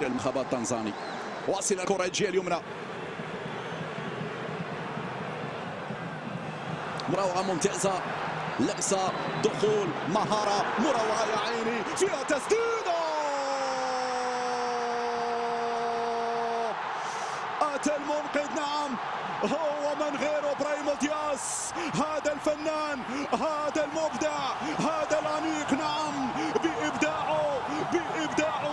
المنتخب التنزاني. واصل الكرة الجهة اليمنى، مراوغة ممتازة، ليس دخول، مهارة، مراوغة يا عيني، فيها تسديدة، أتى المنقذ. نعم، هو من غيره إبراهيم دياز، هذا الفنان، هذا المبدع، هذا الأنيق. نعم، بإبداعه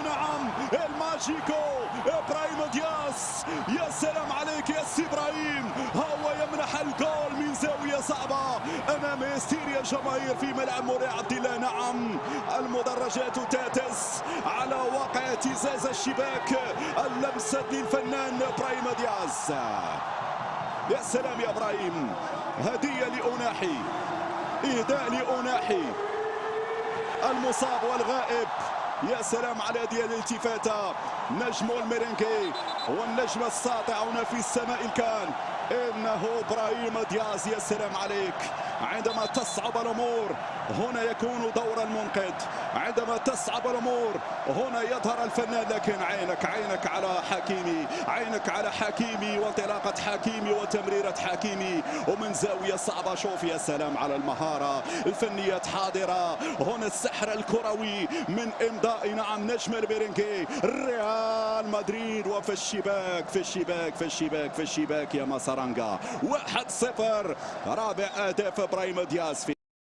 نعم، الماجيكو إبراهيم دياز. يا سلام عليك يا سي إبراهيم، هو يمنح الجول من زاوية صعبة أمام هستيريا الجماهير في ملعب مولاي عبد الله. نعم، المدرجات تهتز على واقع اهتزاز الشباك، اللمسة للفنان إبراهيم دياز. يا سلام يا إبراهيم، هدية لأناحي، إهداء لأناحي المصاب والغائب. يا سلام على هذه الالتفاتة، نجم الميرينغي والنجم الساطع هنا في السماء الكان، إنه إبراهيم دياز. يا سلام عليك، عندما تصعب الأمور هنا يكون دور المنقذ، عندما تصعب الأمور هنا يظهر الفنان. لكن عينك على حكيمي، عينك على حكيمي وانطلاقة حكيمي وتمريرة حكيمي ومن زاوية صعبة. شوف يا سلام على المهارة، الفنيات حاضرة هنا، السحر الكروي من إمضاء نعم نجم الميرينغي ريال مدريد. وفي الشباك في الشباك يا ماسارانغا. 1-0، رابع أهداف إبراهيم دياز.